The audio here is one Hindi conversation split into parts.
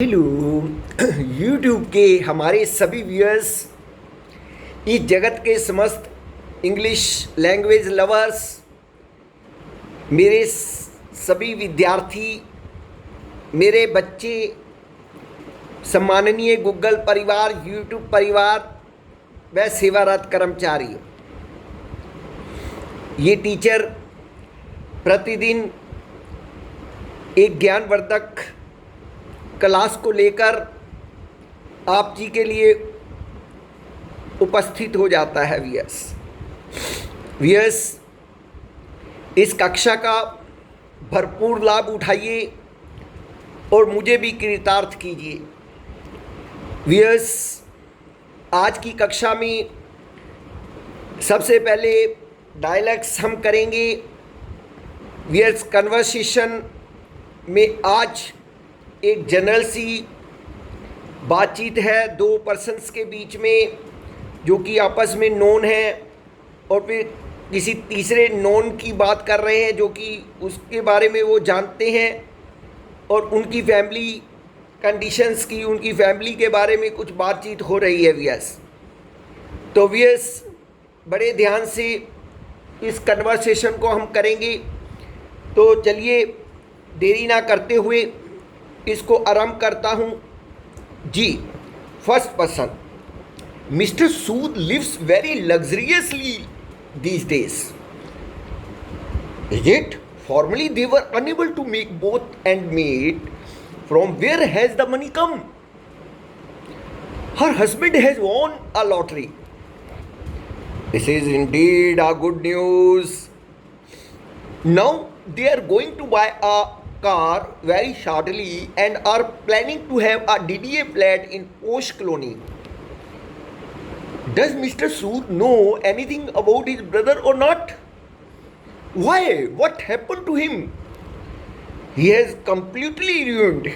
हेलो यूट्यूब के हमारे सभी व्यूअर्स, इस जगत के समस्त इंग्लिश लैंग्वेज लवर्स, मेरे सभी विद्यार्थी, मेरे बच्चे, सम्माननीय गूगल परिवार, यूट्यूब परिवार व सेवारत कर्मचारी, ये टीचर प्रतिदिन एक ज्ञानवर्धक क्लास को लेकर आप जी के लिए उपस्थित हो जाता है। वियस इस कक्षा का भरपूर लाभ उठाइए और मुझे भी कृतार्थ कीजिए। वियस आज की कक्षा में सबसे पहले डायलॉग्स हम करेंगे। वियस कन्वर्सेशन में आज एक जनरल सी बातचीत है दो पर्सन्स के बीच में जो कि आपस में नोन है, और फिर किसी तीसरे नोन की बात कर रहे हैं जो कि उसके बारे में वो जानते हैं और उनकी फैमिली कंडीशंस की, उनकी फैमिली के बारे में कुछ बातचीत हो रही है। तो बड़े ध्यान से इस कन्वर्सेशन को हम करेंगे। तो चलिए देरी ना करते हुए इसको आरंभ करता हूँ जी। First person, mister Sood lives very luxuriously these days. Is it? Formerly they were unable to make both ends meet. From where has the money come? Her husband has won a lottery. This is indeed a good news. Now they are going to buy a car very shortly and are planning to have a DDA flat in Posh Colony. Does Mr. Sood know anything about his brother or not? Why? What happened to him? He has completely ruined.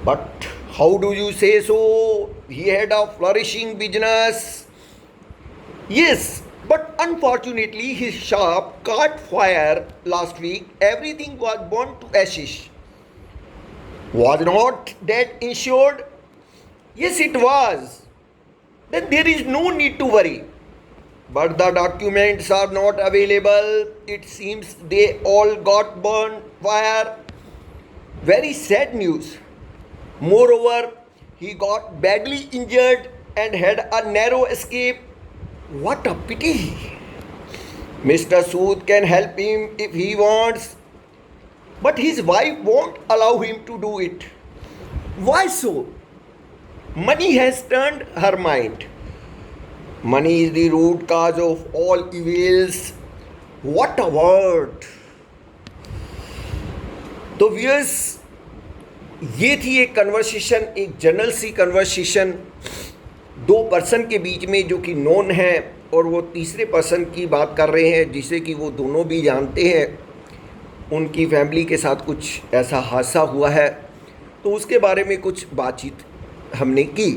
But how do you say so? He had a flourishing business. Yes, but unfortunately his shop caught fire last week. Everything was burnt to ashes. Was not that insured? Yes, it was. Then there is no need to worry. But the documents are not available. It seems they all got burned fire. Very sad news. Moreover, he got badly injured and had a narrow escape. What a pity. Mr. Sood can help him if he wants, but his wife won't allow him to do it. Why so? Money has turned her mind. Money is the root cause of all evils. What a word. तो व्यूअर्स, ये थी एक कन्वर्सेशन, एक जनरल सी कन्वर्सेशन दो पर्सन के बीच में जो कि नोन है, और वो तीसरे पर्सन की बात कर रहे हैं जिसे कि वो दोनों भी जानते हैं। उनकी फैमिली के साथ कुछ ऐसा हादसा हुआ है, तो उसके बारे में कुछ बातचीत हमने की।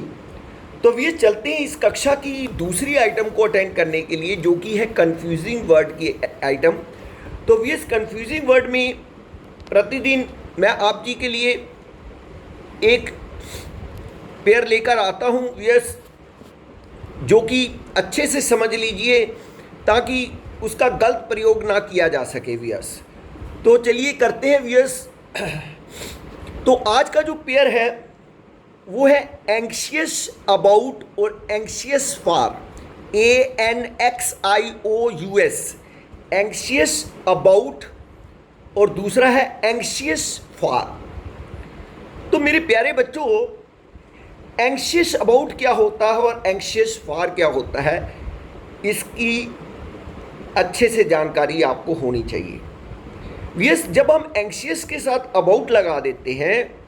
तो ये चलते हैं इस कक्षा की दूसरी आइटम को अटेंड करने के लिए, जो कि है कंफ्यूजिंग वर्ड की आइटम। तो इस कंफ्यूजिंग वर्ड में प्रतिदिन मैं आप जी के लिए एक पेयर लेकर आता हूँ यस, जो कि अच्छे से समझ लीजिए ताकि उसका गलत प्रयोग ना किया जा सके व्यस। तो चलिए करते हैं व्यस। तो आज का जो पेयर है वो है एंग्शियस अबाउट और anxious for, ANXIOUS, anxious about, और दूसरा है एंग्शियस फॉर। तो मेरे प्यारे बच्चों, एंग्शियस अबाउट क्या होता है और एंग्शियस फॉर क्या होता है, इसकी अच्छे से जानकारी आपको होनी चाहिए। यस, जब हम एंग्शियस के साथ अबाउट लगा देते हैं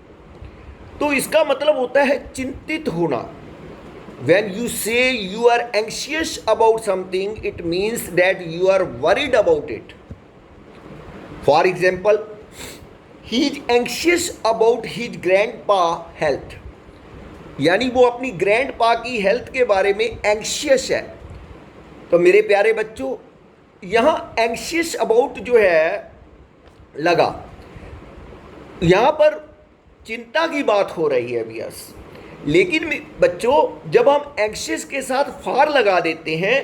तो इसका मतलब होता है चिंतित होना। When you say you are anxious about something, it means that you are worried about it. For example, he is anxious about his grandpa health. यानी वो अपनी ग्रैंडपा की हेल्थ के बारे में एंग्शियस है। तो मेरे प्यारे बच्चों, यहाँ एंग्शियस अबाउट जो है लगा, यहाँ पर चिंता की बात हो रही है व्यूअर्स। लेकिन बच्चों, जब हम एंग्शियस के साथ फार लगा देते हैं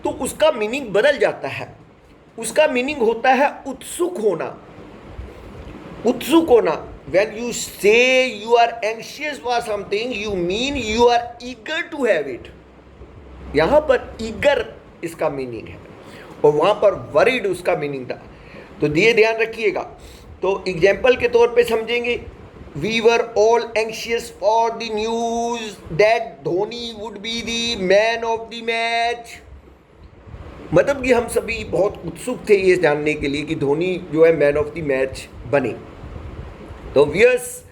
तो उसका मीनिंग बदल जाता है। उसका मीनिंग होता है उत्सुक होना। उत्सुक होना। When you say you are anxious for something, you mean you are eager to have it. यहाँ पर eager इसका मीनिंग है और वहाँ पर worried उसका मीनिंग था। तो ये ध्यान रखिएगा। तो एग्जाम्पल के तौर पे समझेंगे, we were all anxious for the news that Dhoni would be the man of the match। मतलब कि हम सभी बहुत उत्सुक थे ये जानने के लिए कि धोनी जो है मैन ऑफ द मैच बने। तो व्यूअर्स,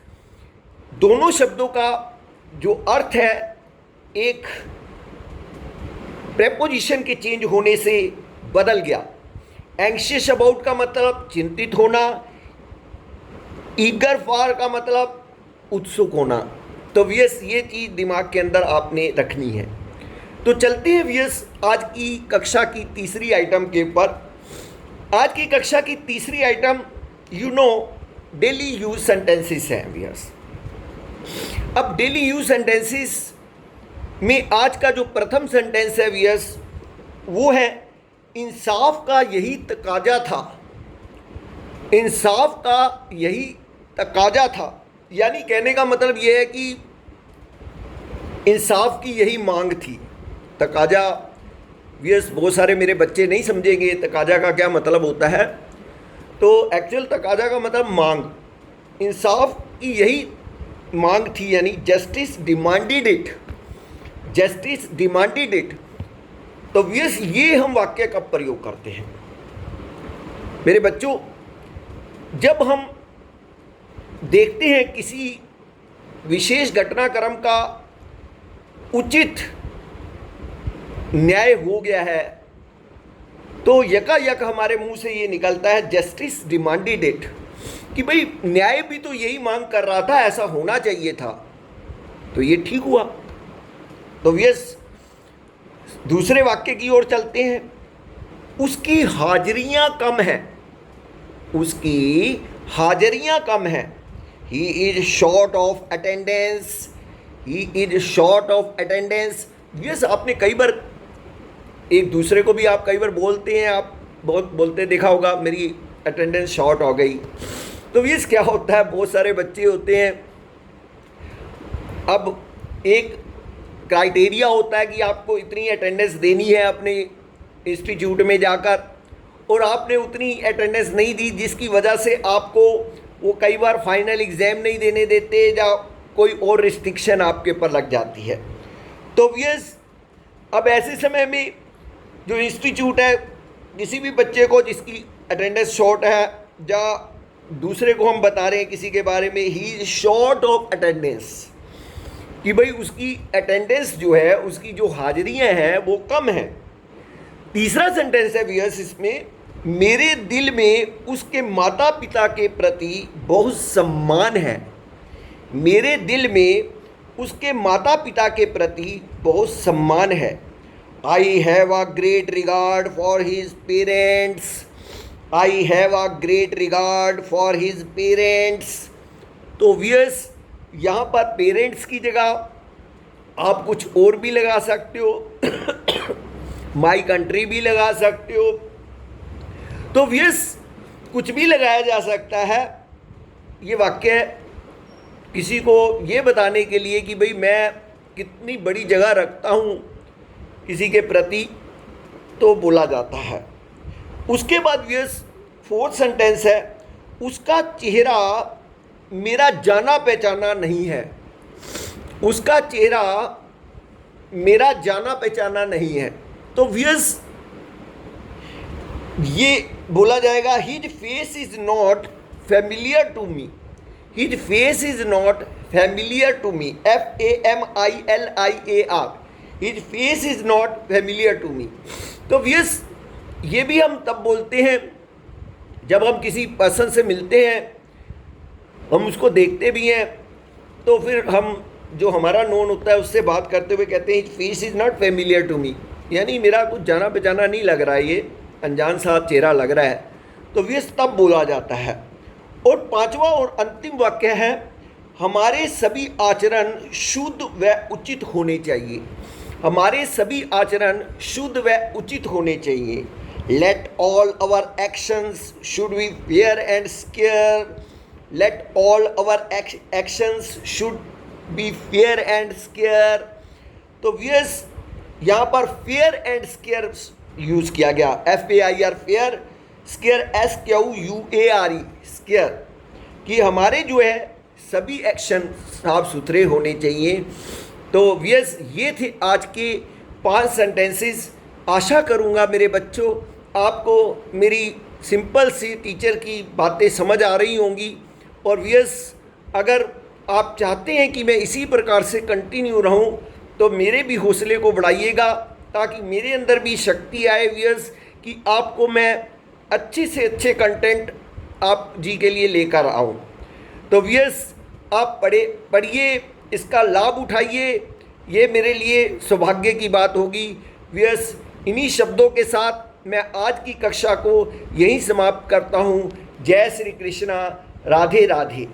दोनों शब्दों का जो अर्थ है एक प्रेपोजिशन के चेंज होने से बदल गया। एंग्शियस अबाउट का मतलब चिंतित होना, ईगर फॉर का मतलब उत्सुक होना। तो व्यूअर्स, ये चीज़ दिमाग के अंदर आपने रखनी है। तो चलते हैं व्यूअर्स आज की कक्षा की तीसरी आइटम के ऊपर। आज की कक्षा की तीसरी आइटम डेली यूज सेंटेंसेस हैं व्यूअर्स। अब डेली यूज सेंटेंसेस में आज का जो प्रथम सेंटेंस है व्यूअर्स, वो है इंसाफ का यही तकाजा था। इंसाफ का यही तकाजा था, यानी कहने का मतलब यह है कि इंसाफ की यही मांग थी। तकाजा व्यूअर्स, बहुत सारे मेरे बच्चे नहीं समझेंगे तकाजा का क्या मतलब होता है। तो एक्चुअल तकाजा का मतलब मांग। इंसाफ की यही मांग थी, यानी justice demanded it. Justice demanded it. तो व्यूअर्स, ये हम वाक्य कब प्रयोग करते हैं मेरे बच्चों? जब हम देखते हैं किसी विशेष घटनाक्रम का उचित न्याय हो गया है, तो यकायक हमारे मुंह से ये निकलता है जस्टिस डिमांडेड इट, कि भाई न्याय भी तो यही मांग कर रहा था, ऐसा होना चाहिए था, तो ये ठीक हुआ। तो यस, दूसरे वाक्य की ओर चलते हैं। उसकी हाजिरियां कम हैं। उसकी हाजिरियां कम हैं। He is short of attendance. He is short of attendance. Yes, आपने कई बार एक दूसरे को भी आप कई बार बोलते हैं, आप बहुत बोलते देखा होगा, मेरी अटेंडेंस शॉर्ट हो गई। तो ये क्या होता है, बहुत सारे बच्चे होते हैं। अब एक क्राइटेरिया होता है कि आपको इतनी अटेंडेंस देनी है अपने इंस्टीट्यूट में जाकर, और आपने उतनी अटेंडेंस नहीं दी, जिसकी वजह से आपको वो कई बार फाइनल एग्ज़ाम नहीं देने देते या कोई और रिस्ट्रिक्शन आपके ऊपर लग जाती है। तो यस, अब ऐसे समय में जो इंस्टीट्यूट है, किसी भी बच्चे को जिसकी अटेंडेंस शॉर्ट है, या दूसरे को हम बता रहे हैं किसी के बारे में he is short of attendance, कि भाई उसकी अटेंडेंस जो है, उसकी जो हाजिरियां हैं वो कम हैं। तीसरा सेंटेंस है व्यूअर्स इसमें, मेरे दिल में उसके माता पिता के प्रति बहुत सम्मान है। मेरे दिल में उसके माता पिता के प्रति बहुत सम्मान है। I have a great regard for his parents. I have a great regard for his parents. तो व्यूअर्स, यहाँ पर पेरेंट्स की जगह आप कुछ और भी लगा सकते हो, माई कंट्री भी लगा सकते हो। तो व्यूअर्स, कुछ भी लगाया जा सकता है। ये वाक्य किसी को ये बताने के लिए कि भाई मैं कितनी बड़ी जगह रखता हूँ किसी के प्रति, तो बोला जाता है। उसके बाद व्यूअर्स, फोर्थ सेंटेंस है, उसका चेहरा मेरा जाना पहचाना नहीं है। उसका चेहरा मेरा जाना पहचाना नहीं है। तो व्यूअर्स, ये बोला जाएगा his face is not familiar to me. His face is not familiar to me. FAMILIAR। His face is not familiar to me. तो व्यूअर्स, ये भी हम तब बोलते हैं जब हम किसी पर्सन से मिलते हैं, हम उसको देखते भी हैं, तो फिर हम जो हमारा नोन होता है उससे बात करते हुए कहते हैं face is not familiar to me, यानी मेरा कुछ जाना पहचाना नहीं लग रहा है, ये अनजान सा चेहरा लग रहा है। तो व्यस्त तब बोला जाता है। और पांचवा और अंतिम वाक्य है, हमारे सभी आचरण शुद्ध व उचित होने चाहिए। हमारे सभी आचरण शुद्ध व उचित होने चाहिए। Let all our actions should be fair and square. Let all our actions should be fair and square. तो व्यूअर्स, यहाँ पर फेयर एंड स्क्वेयर यूज़ किया गया। FAIR fair, square SQUARE square, कि हमारे जो है सभी एक्शन साफ सुथरे होने चाहिए। तो व्यूअर्स, ये थे आज के 5 सेंटेंसेस। आशा करूँगा मेरे बच्चों आपको मेरी सिंपल सी टीचर की बातें समझ आ रही होंगी। और व्यूअर्स, अगर आप चाहते हैं कि मैं इसी प्रकार से कंटिन्यू रहूं तो मेरे भी हौसले को बढ़ाइएगा, ताकि मेरे अंदर भी शक्ति आए व्यूअर्स, कि आपको मैं अच्छे से अच्छे कंटेंट आप जी के लिए लेकर आऊं। तो व्यूअर्स, आप पढ़िए, इसका लाभ उठाइए, ये मेरे लिए सौभाग्य की बात होगी। व्यूअर्स, इन्हीं शब्दों के साथ मैं आज की कक्षा को यहीं समाप्त करता हूँ। जय श्री कृष्णा, राधे राधे।